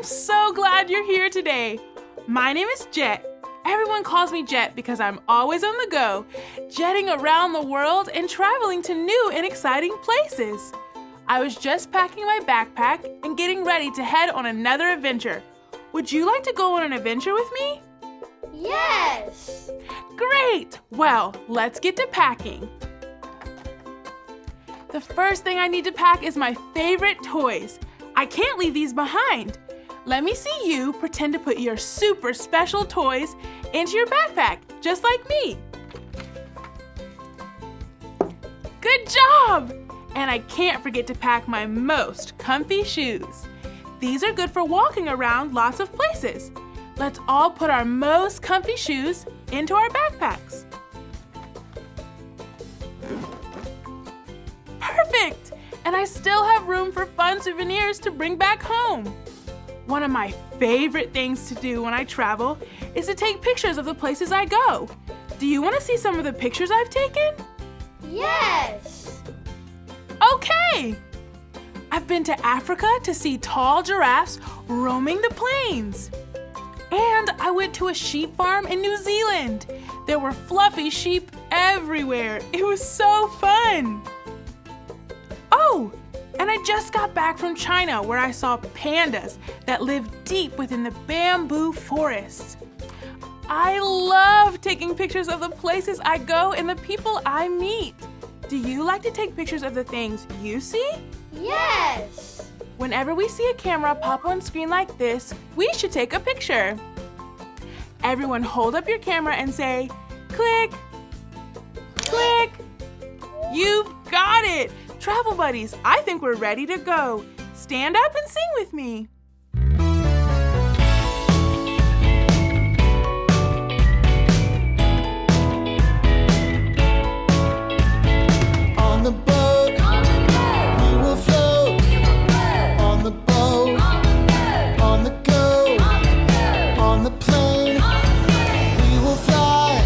I'm so glad you're here today. My name is Jet. Everyone calls me Jet because I'm always on the go, jetting around the world and traveling to new and exciting places. I was just packing my backpack and getting ready to head on another adventure. Would you like to go on an adventure with me? Yes! Great! Well, let's get to packing. The first thing I need to pack is my favorite toys. I can't leave these behind. Let me see you pretend to put your super special toys into your backpack, just like me. Good job! And I can't forget to pack my most comfy shoes. These are good for walking around lots of places. Let's all put our most comfy shoes into our backpacks. Perfect! And I still have room for fun souvenirs to bring back home. One of my favorite things to do when I travel is to take pictures of the places I go. Do you want to see some of the pictures I've taken? Yes! Okay! I've been to Africa to see tall giraffes roaming the plains. And I went to a sheep farm in New Zealand. There were fluffy sheep everywhere. It was so fun. Oh, and I just got back from China where I saw pandas that live deep within the bamboo forests. I love taking pictures of the places I go and the people I meet. Do you like to take pictures of the things you see? Yes! Whenever we see a camera pop on screen like this, we should take a picture. Everyone hold up your camera and say, click, click. You've got it. Travel buddies, I think we're ready to go. Stand up and sing with me. On the boat, we will float. On the boat, on the go. On the plane, we will fly.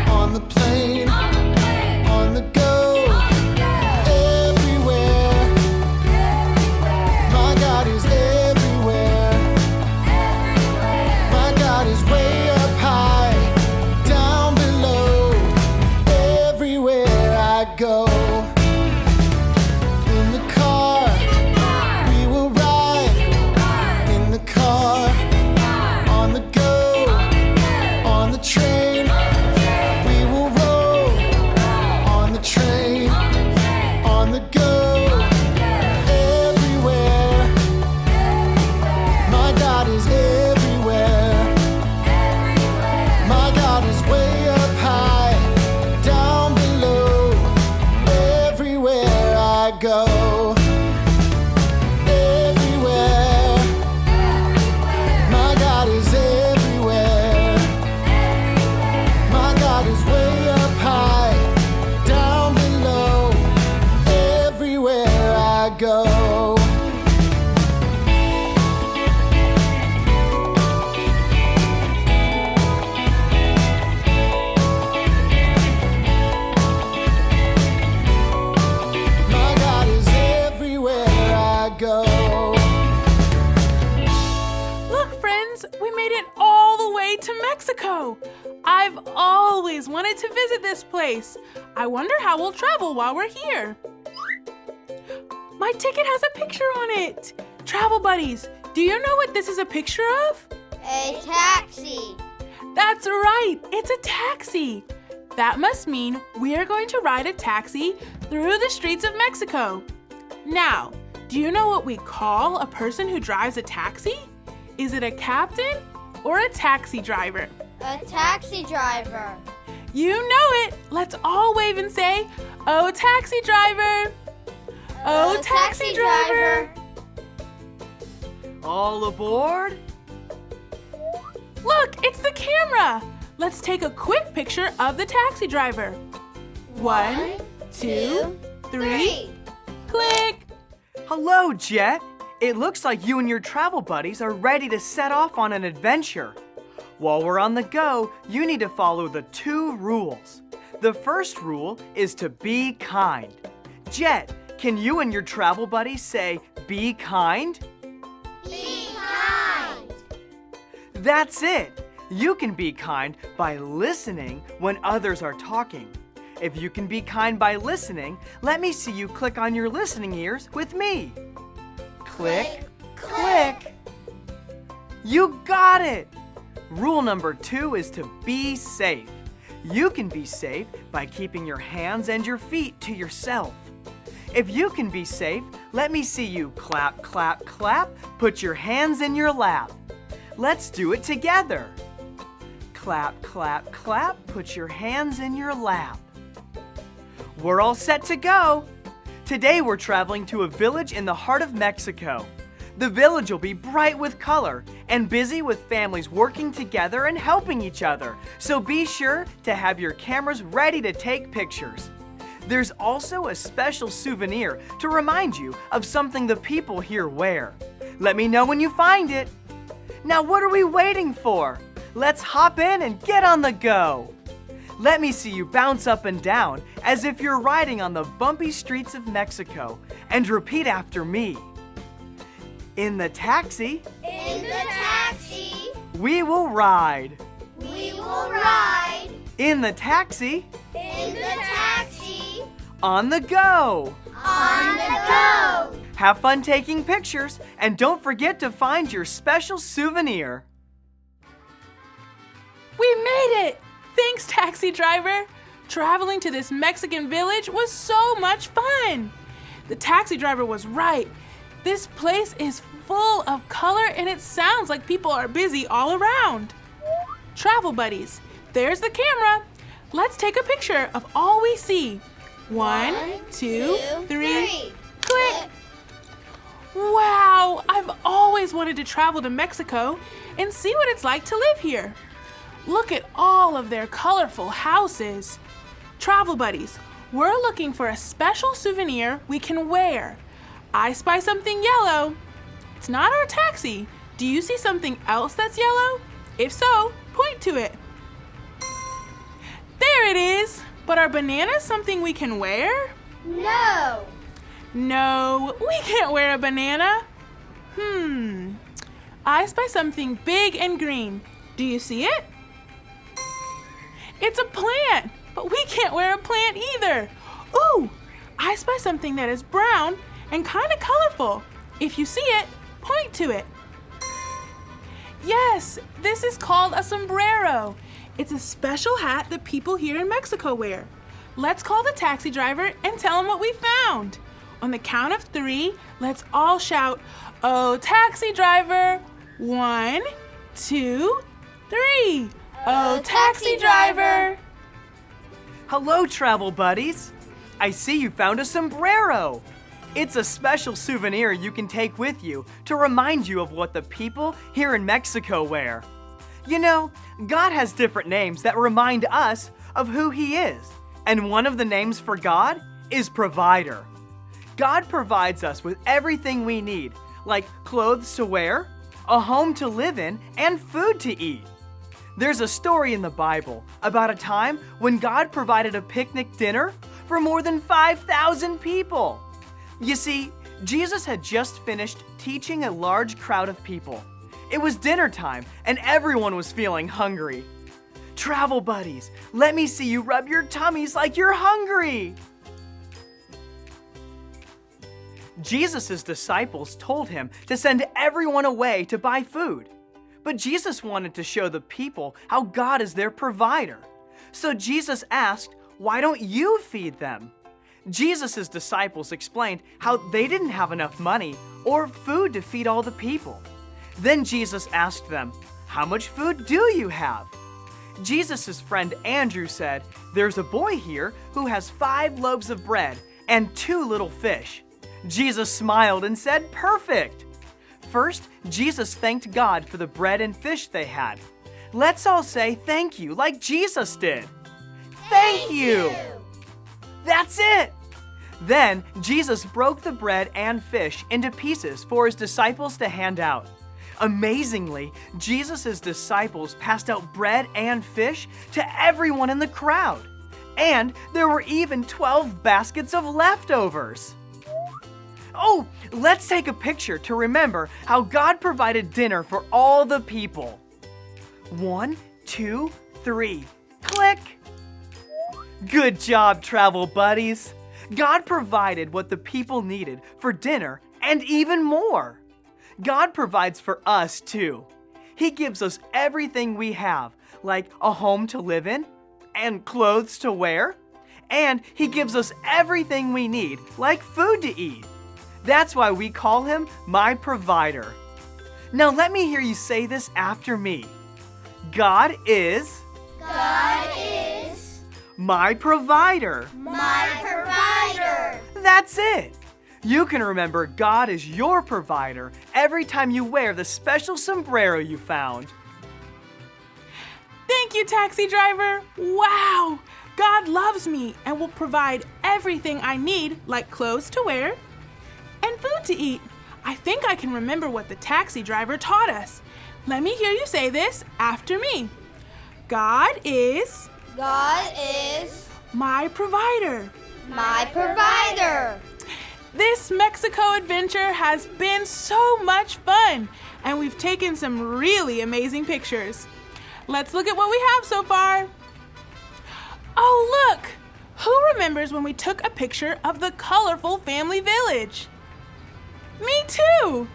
On the plane, on the go. Everywhere, my God is everywhere. My God is way up high, down below. Everywhere I go. In the car, we will ride. In the car, on the go. On the train, we will roll. On the train, on the go. Everywhere, my God is everywhere. My God is way up high, down below. Everywhere I go. Everywhere, my God is everywhere. My God is way up high, down below. Everywhere I go. My God is everywhere I go. Look, friends, we made it all the way to Mexico. I've always wanted to visit this place. I wonder how we'll travel while we're here. My ticket has a picture on it. Travel buddies, do you know what this is a picture of? A taxi. That's right, it's a taxi. That must mean we are going to ride a taxi through the streets of Mexico. Now, do you know what we call a person who drives a taxi? Is it a captain or a taxi driver? A taxi driver. You know it. Let's all wave and say, "Oh, taxi driver." Oh, taxi driver. All aboard? Look, it's the camera. Let's take a quick picture of the taxi driver. 1, 2, 3. Click. Hello, Jet. It looks like you and your travel buddies are ready to set off on an adventure. While we're on the go, you need to follow the 2 rules. The first rule is to be kind. Jet, can you and your travel buddies say, be kind? Be kind. That's it! You can be kind by listening when others are talking. If you can be kind by listening, let me see you click on your listening ears with me. Click, click. You got it! Rule number 2 is to be safe. You can be safe by keeping your hands and your feet to yourself. If you can be safe, let me see you clap, clap, clap. Put your hands in your lap. Let's do it together. Clap, clap, clap. Put your hands in your lap. We're all set to go. Today we're traveling to a village in the heart of Mexico. The village will be bright with color and busy with families working together and helping each other. So be sure to have your cameras ready to take pictures. There's also a special souvenir to remind you of something the people here wear. Let me know when you find it. Now what are we waiting for? Let's hop in and get on the go. Let me see you bounce up and down as if you're riding on the bumpy streets of Mexico, and repeat after me. In the taxi, In the taxi, we will ride. we will ride. In the taxi, In the taxi, on the go. on the go. Have fun taking pictures, and don't forget to find your special souvenir. We made it! Thanks, taxi driver! Traveling to this Mexican village was so much fun! The taxi driver was right. This place is full of color and it sounds like people are busy all around. Travel buddies, there's the camera. Let's take a picture of all we see. 1, 2, 3, click! Wow, I've always wanted to travel to Mexico and see what it's like to live here. Look at all of their colorful houses. Travel buddies, we're looking for a special souvenir we can wear. I spy something yellow. It's not our taxi. Do you see something else that's yellow? If so, point to it. There it is. But are bananas something we can wear? No. No, we can't wear a banana. I spy something big and green. Do you see it? It's a plant, but we can't wear a plant either. Ooh, I spy something that is brown and kind of colorful. If you see it, point to it. Yes, this is called a sombrero. It's a special hat that people here in Mexico wear. Let's call the taxi driver and tell him what we found. On the count of 3, let's all shout, "Oh, taxi driver!" 1, 2, 3. Oh, taxi driver! Hello, travel buddies. I see you found a sombrero. It's a special souvenir you can take with you to remind you of what the people here in Mexico wear. You know, God has different names that remind us of who He is. And one of the names for God is provider. God provides us with everything we need, like clothes to wear, a home to live in, and food to eat. There's a story in the Bible about a time when God provided a picnic dinner for more than 5,000 people. You see, Jesus had just finished teaching a large crowd of people. It was dinner time and everyone was feeling hungry. Travel buddies, let me see you rub your tummies like you're hungry. Jesus' disciples told him to send everyone away to buy food. But Jesus wanted to show the people how God is their provider. So Jesus asked, "Why don't you feed them?" Jesus' disciples explained how they didn't have enough money or food to feed all the people. Then Jesus asked them, "How much food do you have?" Jesus' friend Andrew said, "There's a boy here who has 5 loaves of bread and 2 little fish." Jesus smiled and said, "Perfect." First, Jesus thanked God for the bread and fish they had. Let's all say thank you like Jesus did. Thank you. That's it. Then Jesus broke the bread and fish into pieces for his disciples to hand out. Amazingly, Jesus' disciples passed out bread and fish to everyone in the crowd. And there were even 12 baskets of leftovers. Oh, let's take a picture to remember how God provided dinner for all the people. 1, 2, 3. Click! Good job, travel buddies. God provided what the people needed for dinner and even more. God provides for us too. He gives us everything we have, like a home to live in and clothes to wear. And He gives us everything we need, like food to eat. That's why we call Him my provider. Now let me hear you say this after me. God is my provider. my provider. That's it. You can remember God is your provider every time you wear the special sombrero you found. Thank you, taxi driver. Wow! God loves me and will provide everything I need, like clothes to wear and food to eat. I think I can remember what the taxi driver taught us. Let me hear you say this after me. God is my provider. my provider. This Mexico adventure has been so much fun, and we've taken some really amazing pictures. Let's look at what we have so far. Oh, look! Who remembers when we took a picture of the colorful family village? Me too!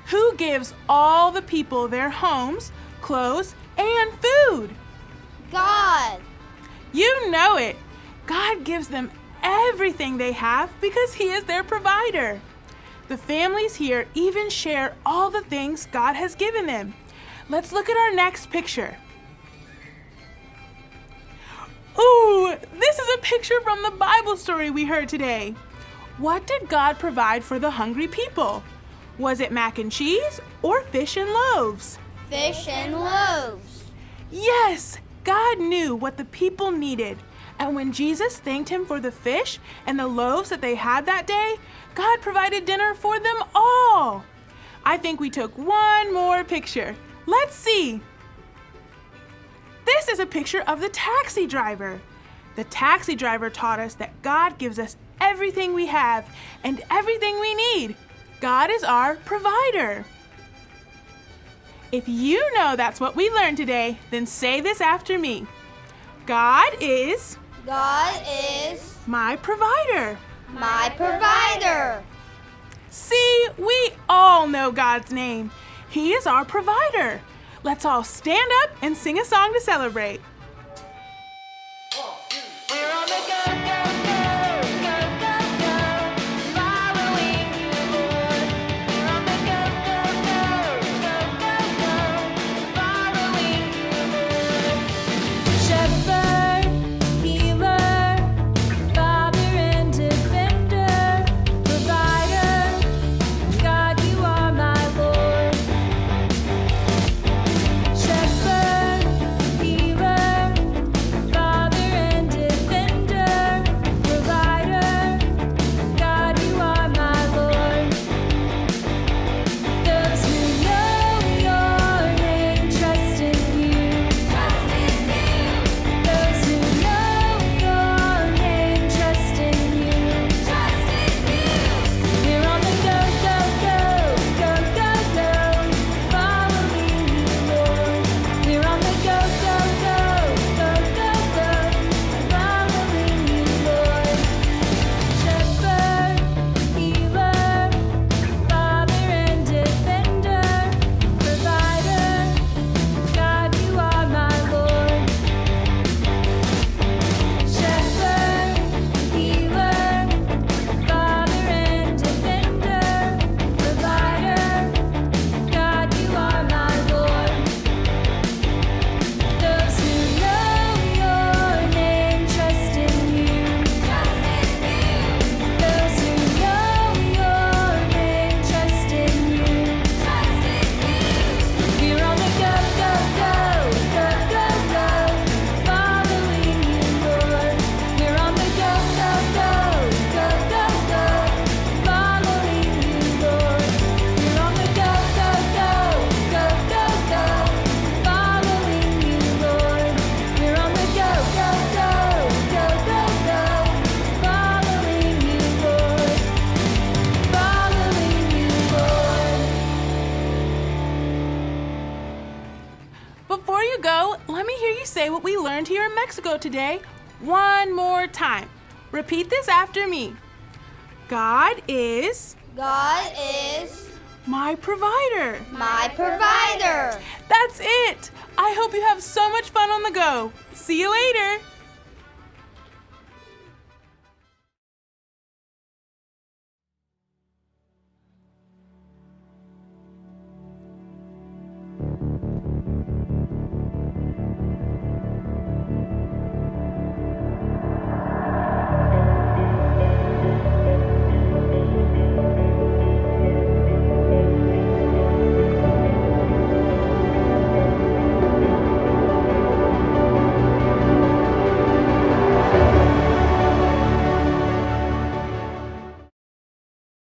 Who gives all the people their homes, clothes, and food? God. You know it! God gives them everything they have because He is their provider. The families here even share all the things God has given them. Let's look at our next picture. Ooh, this is a picture from the Bible story we heard today. What did God provide for the hungry people? Was it mac and cheese or fish and loaves? Fish and loaves. Yes, God knew what the people needed. And when Jesus thanked Him for the fish and the loaves that they had that day, God provided dinner for them all. I think we took one more picture. Let's see. This is a picture of the taxi driver. The taxi driver taught us that God gives us everything we have and everything we need. God is our provider. If you know that's what we learned today, then say this after me. God is my provider. my provider. See, we all know God's name. He is our provider. Let's all stand up and sing a song to celebrate. We're on the go, go, go, go, go, go, following you, Lord. We're on the go, go, go, go, go, go, following you, Lord. Shepherd, healer, Father and defender, provider, God, you are my Lord. Shepherd, healer, we learned here in Mexico today one more time. Repeat this after me. God is God is my provider. my provider. That's it. I hope you have so much fun on the go. See you later.